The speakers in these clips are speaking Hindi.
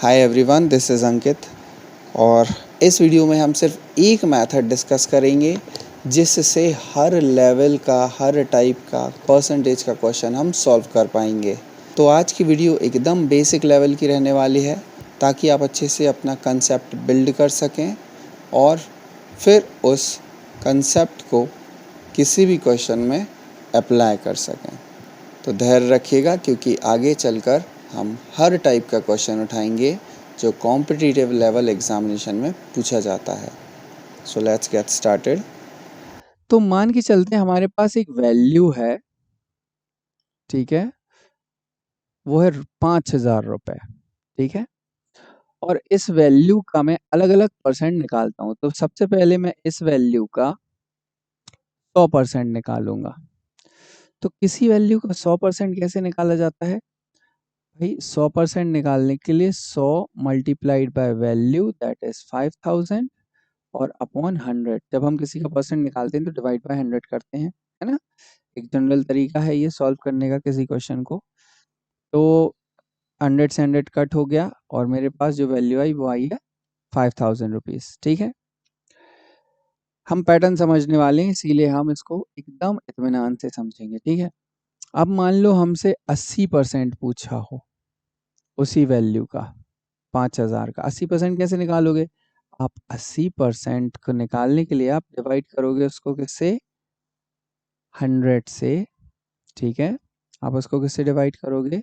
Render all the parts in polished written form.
हाय एवरीवन, दिस इज़ अंकित और इस वीडियो में हम सिर्फ एक मेथड डिस्कस करेंगे जिससे हर लेवल का, हर टाइप का, परसेंटेज का क्वेश्चन हम सॉल्व कर पाएंगे। तो आज की वीडियो एकदम बेसिक लेवल की रहने वाली है ताकि आप अच्छे से अपना कंसेप्ट बिल्ड कर सकें और फिर उस कंसेप्ट को किसी भी क्वेश्चन में अप्लाई कर सकें। तो धैर्य रखिएगा क्योंकि आगे चलकर हम हर टाइप का क्वेश्चन उठाएंगे जो कॉम्पिटिटिव लेवल एग्जामिनेशन में पूछा जाता है। So let's get started. तो मान के चलते हमारे पास एक वैल्यू है, ठीक है, वो है 5,000 रुपये, ठीक है। और इस वैल्यू का मैं अलग अलग परसेंट निकालता हूँ। तो सबसे पहले मैं इस वैल्यू का 100% निकालूंगा। तो किसी वैल्यू का 100% कैसे निकाला जाता है भाई? 100% निकालने के लिए 100 multiplied by value that is 5,000 और अपॉन 100। जब हम किसी का परसेंट निकालते हैं तो डिवाइड बाय 100 करते हैं, है ना। एक जनरल तरीका है ये सॉल्व करने का किसी क्वेश्चन को। तो 100 से 100 कट हो गया और मेरे पास जो वैल्यू आई वो आई है 5,000 रुपीज़, ठीक है। हम पैटर्न समझने वाले हैं इसीलिए हम इसको एकदम इत्मीनान से समझेंगे, ठीक है। अब मान लो हमसे 80% पूछा हो उसी वैल्यू का, 5,000 का। 80% कैसे निकालोगे आप? 80% को निकालने के लिए आप डिवाइड करोगे उसको किससे? 100 से, ठीक है। आप उसको किससे डिवाइड करोगे?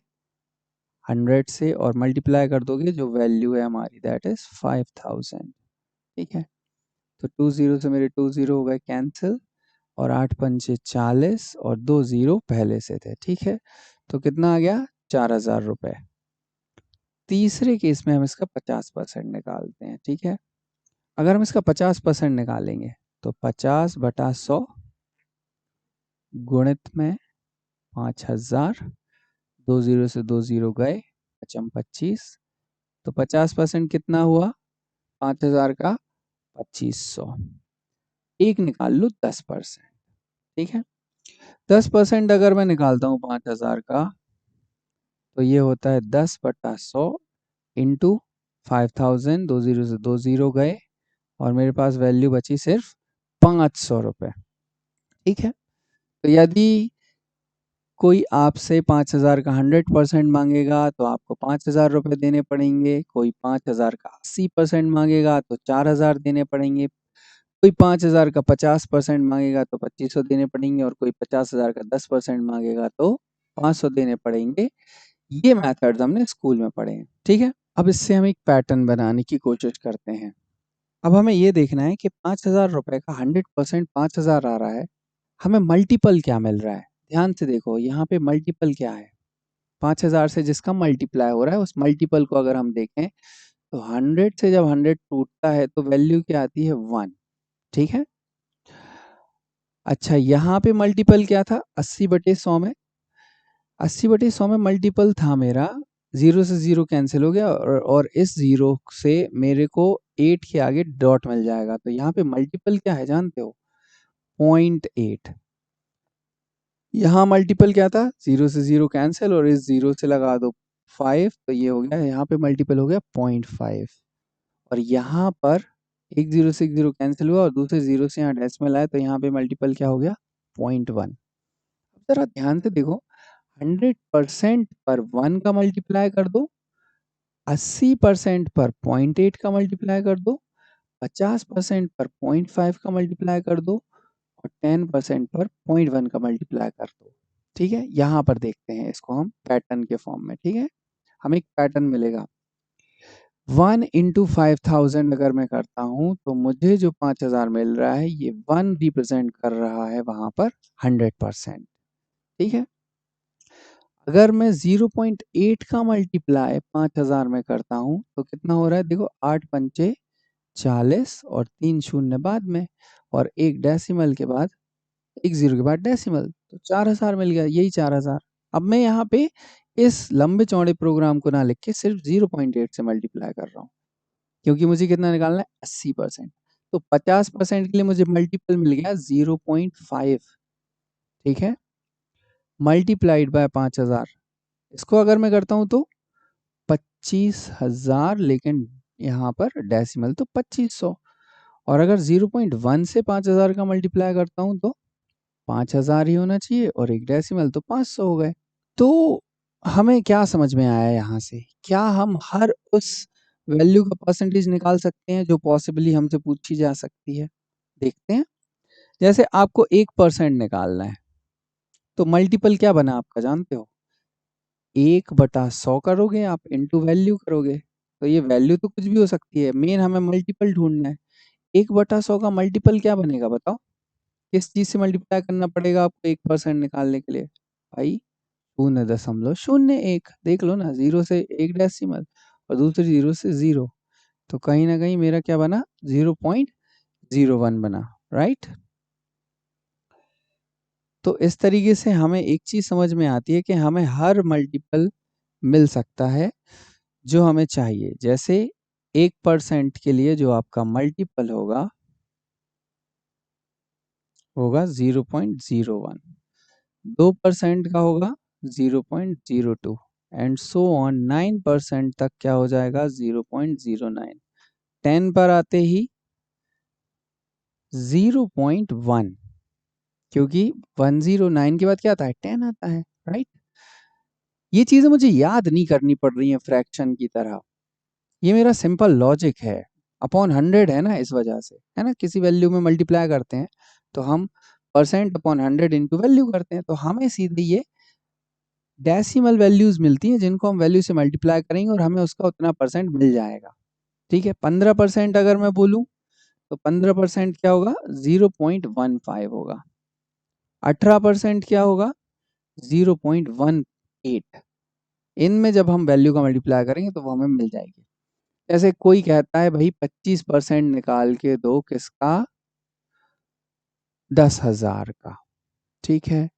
100 से, और मल्टीप्लाई कर दोगे जो वैल्यू है हमारी दैट इज 5,000, ठीक है। तो 2 जीरो से मेरे 2 जीरो हो गए कैंसिल और 8 पंचे 40 और 2 जीरो पहले से थे, ठीक है। तो कितना आ गया? 4,000 रुपये। तीसरे केस में हम इसका 50% निकालते हैं, ठीक है। अगर हम इसका 50% निकालेंगे तो 50/100 गुणित में 5,000, 2 जीरो से 2 जीरो गए, 25। तो 50% कितना हुआ 5,000 का? 2,500। एक निकाल लो 10%, ठीक है। 10% अगर मैं निकालता हूँ 5,000 का तो ये होता है 10/100 इंटू 5,000। 2 जीरो से 2 जीरो गए और मेरे पास वैल्यू बची सिर्फ 500 रुपये, ठीक है। तो यदि कोई आपसे 5,000 का 100% मांगेगा तो आपको 5,000 रुपये देने पड़ेंगे। कोई 5,000 का 80% मांगेगा तो 4,000 देने पड़ेंगे। कोई 5,000 का 50% मांगेगा तो 2,500 देने पड़ेंगे और कोई 50,000 का 10% मांगेगा तो 500 देने पड़ेंगे। ये मेथड्स हमने स्कूल में पढ़े हैं, ठीक है। अब इससे हम एक पैटर्न बनाने की कोशिश करते हैं। अब हमें ये देखना है कि 5,000 रुपये का 100% 5,000 आ रहा है, हमें मल्टीपल क्या मिल रहा है। ध्यान से देखो यहाँ पे मल्टीपल क्या है। 5,000 से जिसका मल्टीप्लाई हो रहा है उस मल्टीपल को अगर हम देखें तो 100 से जब 100 टूटता है तो वैल्यू क्या आती है? 1, ठीक है। अच्छा, यहाँ पे मल्टीपल क्या था? 80/100 में। 80/100 में मल्टीपल था मेरा, 0 से 0 कैंसिल हो गया और इस 0 से मेरे को 8 के आगे डॉट मिल जाएगा। तो यहाँ पे मल्टीपल क्या है जानते हो? 0.8। यहाँ मल्टीपल क्या था? 0 से 0 कैंसिल और इस 0 से लगा दो 5, तो ये हो गया, यहाँ पे मल्टीपल हो गया 0.5। और यहाँ पर एक 0 से एक 0 कैंसिल हुआ और दूसरे 0 से यहाँ डेसिमल आया तो यहाँ पे मल्टीपल क्या हो गया? 0.1। जरा ध्यान से देखो, 100% पर 1 का मल्टीप्लाई कर दो, 80% पर 0.8 का मल्टीप्लाई कर दो, 50% पर 0.5 का मल्टीप्लाई कर दो और 10% पर 0.1 का मल्टीप्लाई कर दो, ठीक है। यहाँ पर देखते हैं इसको हम पैटर्न के फॉर्म में, ठीक है। हमें एक पैटर्न मिलेगा। 1 इंटू 5,000 अगर मैं करता हूँ तो मुझे जो 5,000 मिल रहा है ये 1 रिप्रेजेंट कर रहा है वहां पर 100%, ठीक है। अगर मैं 0.8 का मल्टीप्लाई 5,000 में करता हूँ तो कितना हो रहा है? देखो, 8 पंचे 40 और 3 शून्य बाद में और एक डेसिमल के बाद, एक जीरो के बाद डेसिमल, तो 4,000 मिल गया। यही 4,000। अब मैं यहाँ पे इस लंबे चौड़े प्रोग्राम को ना लिख के सिर्फ 0.8 से मल्टीप्लाई कर रहा हूँ क्योंकि मुझे कितना निकालना है? 80%। तो 50% के लिए मुझे मल्टीपल मिल गया 0.5, ठीक है, मल्टीप्लाइड बाय 5,000। इसको अगर मैं करता हूँ तो 25,000, लेकिन यहाँ पर डेसिमल तो 2500। और अगर 0.1 से 5000 का मल्टीप्लाई करता हूँ तो 5000 ही होना चाहिए, और एक डेसिमल तो 500 हो गए। तो हमें क्या समझ में आया यहाँ से? क्या हम हर उस वैल्यू का परसेंटेज निकाल सकते हैं जो पॉसिबली हमसे पूछी जा सकती है? देखते हैं। जैसे आपको 1% निकालना है, तो मल्टीपल क्या बना आपका जानते हो? 1/100 करोगे आप, इंटू वैल्यू करोगे, तो ये वैल्यू तो कुछ भी हो सकती है, मेन हमें मल्टीपल ढूंढना है। 1/100 का मल्टीपल क्या बनेगा बताओ? किस चीज से मल्टीप्लाई करना पड़ेगा आपको 1% निकालने के लिए? भाई 0.01। देख लो ना, 0 से 1 डेसिमल और दूसरी 0 से 0, तो कहीं ना कहीं मेरा क्या बना? 0.01 बना, राइट? तो इस तरीके से हमें एक चीज समझ में आती है कि हमें हर मल्टीपल मिल सकता है जो हमें चाहिए। जैसे 1% के लिए जो आपका मल्टीपल होगा 0.01, 2% का होगा 0.02, एंड सो ऑन 9% तक क्या हो जाएगा? 0.09। 10 पर आते ही 0.1, क्योंकि 109 के बाद क्या आता है? 10 आता है, राइट? ये चीजें मुझे याद नहीं करनी पड़ रही हैं फ्रैक्शन की तरह, ये मेरा सिंपल लॉजिक है। अपॉन 100 है ना, इस वजह से है ना, किसी वैल्यू में मल्टीप्लाई करते हैं तो हम परसेंट अपॉन 100 इंटू वैल्यू करते हैं, तो हमें सीधे ये डेसिमल वैल्यूज मिलती हैं जिनको हम वैल्यू से मल्टीप्लाई करेंगे और हमें उसका उतना परसेंट मिल जाएगा। ठीक है, 15% अगर मैं बोलूं तो 15% क्या होगा? 0.15 होगा। 18% क्या होगा? 0.18। इनमें जब हम वैल्यू का मल्टीप्लाई करेंगे तो वो हमें मिल जाएगी। जैसे कोई कहता है भाई 25% निकाल के दो, किसका? 10,000 का। ठीक है,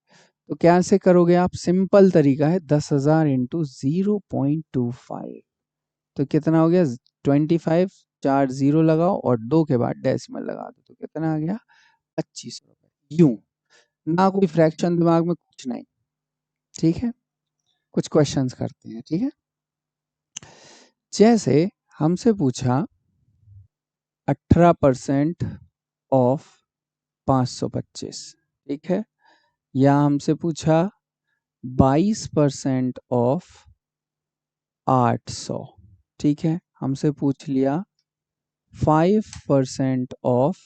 तो कैसे करोगे आप? सिंपल तरीका है, 10,000 इंटू 0.25, तो कितना हो गया? 25। 4 0 लगाओ और 2 के बाद डेसिमल लगा दो, तो कितना आ गया? 25 रुपए। यूं, ना कोई फ्रैक्शन दिमाग में, कुछ नहीं। ठीक है, कुछ क्वेश्चंस करते हैं। ठीक है, जैसे हमसे पूछा 18% ऑफ 525, ठीक है, या हमसे पूछा 22% ऑफ 800, ठीक है, हमसे पूछ लिया 5% ऑफ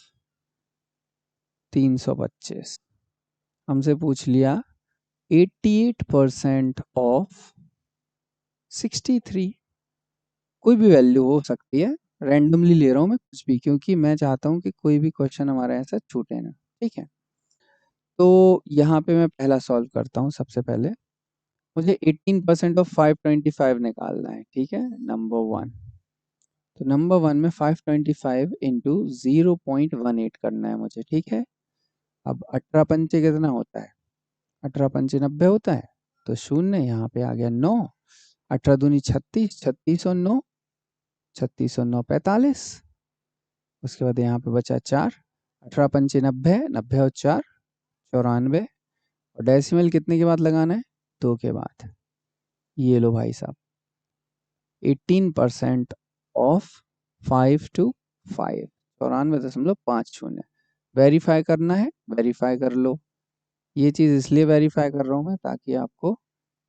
325, हमसे पूछ लिया 88% ऑफ 63। कोई भी वैल्यू हो सकती है, रैंडमली ले रहा हूँ मैं कुछ भी, क्योंकि मैं चाहता हूँ कि कोई भी क्वेश्चन हमारा ऐसा छूटे ना। ठीक है, तो यहाँ पे मैं पहला सॉल्व करता हूँ। सबसे पहले मुझे 18% ऑफ 525 निकालना है। ठीक है, नंबर 1, तो नंबर 1 में 525 इंटू 0.18 करना है मुझे। ठीक है, अब 18 पंचे कितना होता है? 18 पंचे 90 होता है, तो शून्य यहाँ पे आ गया 9। 18 दूनी 36, 36 और 9, 36 और 9 45। उसके बाद यहाँ पे बचा 4। 18 पंचे 90, 90 और 4 94, और डेसिमल कितने के बाद लगाना है? 2 के बाद। ये लो भाई साहब, 18% ऑफ 5 to 5, 94.50। वेरीफाई करना है, वेरीफाई कर लो। ये चीज़ इसलिए वेरीफाई कर रहा हूँ मैं ताकि आपको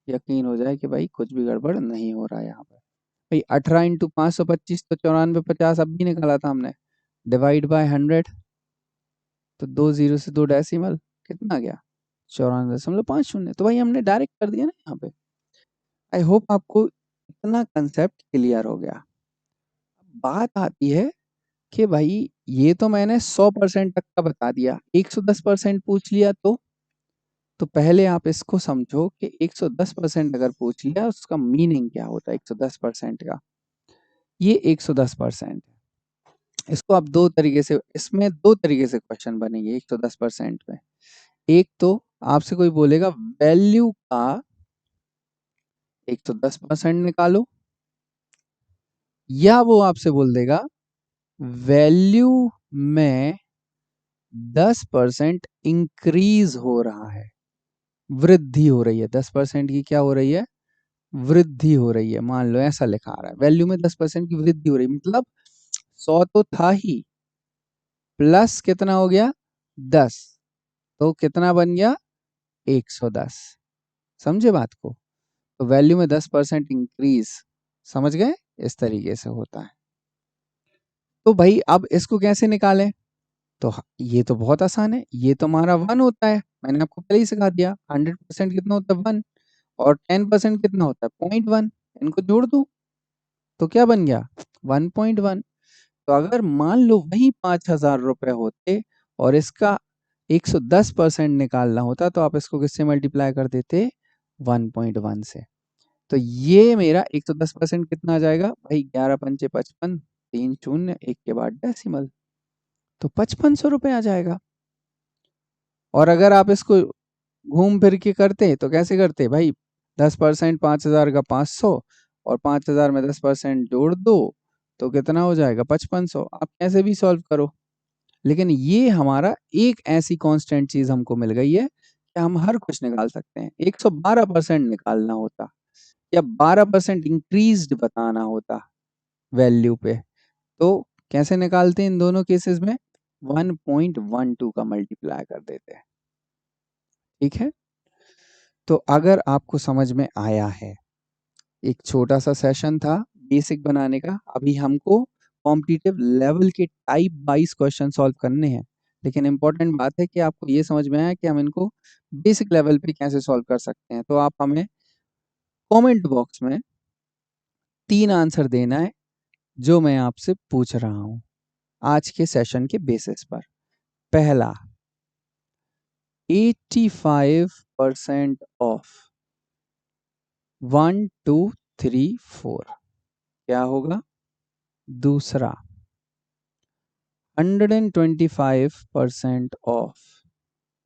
यकीन हो जाए कि भाई कुछ भी गड़बड़ नहीं हो रहा है यहाँ पर। भाई 18 इंटू 525 तो 94.50 अब भी निकाला था हमने, डिवाइड बाय 100, तो 2 0 से 2 डेसिमल, कितना आ गया? 94.50। तो भाई हमने डायरेक्ट कर दिया ना यहाँ पे। आई होप आपको इतना कंसेप्ट क्लियर हो गया। बात आती है कि भाई ये तो मैंने 100% तक का बता दिया, 110% पूछ लिया तो पहले आप इसको समझो कि 110% अगर पूछ लिया उसका मीनिंग क्या होता है 110% का। ये 110% है। इसको आप दो तरीके से, इसमें दो तरीके से क्वेश्चन बनेंगे 110% में। एक तो आपसे कोई बोलेगा वैल्यू का 110% निकालो, या वो आपसे बोल देगा वैल्यू में 10% इंक्रीज हो रहा है, वृद्धि हो रही है। 10% की क्या हो रही है? वृद्धि हो रही है, मान लो ऐसा लिखा आ रहा है, वैल्यू में 10% की वृद्धि हो रही है, मतलब 100 तो था ही, प्लस कितना हो गया 10, तो कितना बन गया 110। समझे बात को? तो वैल्यू में 10% इंक्रीज, समझ गए? इस तरीके से होता है। तो भाई अब इसको कैसे निकालें? तो ये तो बहुत आसान है, ये तो हमारा 1 होता है, मैंने आपको पहले ही सिखा दिया। 100% कितना होता है 1, और 10% कितना होता है 0.1, इनको जोड़ दो तो क्या बन गया 1.1। तो अगर मान लो वही 5,000 रुपए होते और इसका 110% निकालना होता, तो आप इसको किससे मल्टीप्लाई कर देते 1.1 से। तो ये मेरा 110% कितना आ जाएगा भाई, 11 पंचे 55, 3 शून्य 1 के बाद डेसिमल, तो 5500 रुपए आ जाएगा। और अगर आप इसको घूम फिर के करते तो कैसे करते भाई, 10% 5,000 का 500, और 5,000 में 10% जोड़ दो तो कितना हो जाएगा 5500। आप कैसे भी सॉल्व करो, लेकिन ये हमारा एक ऐसी कांस्टेंट चीज हमको मिल गई है कि हम हर कुछ निकाल सकते हैं। 112% निकालना होता या 12% इंक्रीज्ड बताना होता वैल्यू पे, तो कैसे निकालते हैं इन दोनों केसेस में, 1.12 का मल्टीप्लाई कर देते हैं। ठीक है, तो अगर आपको समझ में आया है, एक छोटा सा सेशन था बेसिक बनाने का। अभी हमको कॉम्पिटिटिव लेवल के टाइप वाइज क्वेश्चन सॉल्व करने हैं, लेकिन इंपॉर्टेंट बात है कि आपको ये समझ में आया कि हम इनको बेसिक लेवल पे कैसे सॉल्व कर सकते हैं। तो आप हमें कमेंट बॉक्स में 3 आंसर देना है जो मैं आपसे पूछ रहा हूं आज के सेशन के बेसिस पर। पहला, 85% ऑफ 1 2 3 4 क्या होगा? दूसरा, 125% ऑफ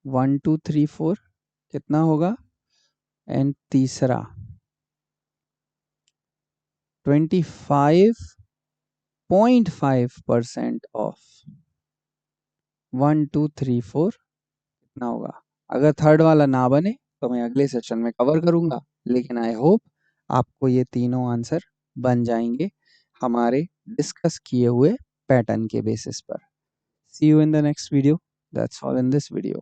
1 2 3 4 कितना होगा? एंड तीसरा, 25.5% ऑफ 1 2 3 4 कितना होगा? अगर थर्ड वाला ना बने तो मैं अगले सेशन में कवर करूंगा, लेकिन आई होप आपको ये तीनों आंसर बन जाएंगे हमारे डिस्कस किए हुए पैटर्न के बेसिस पर। See you in the next video. That's all in this video.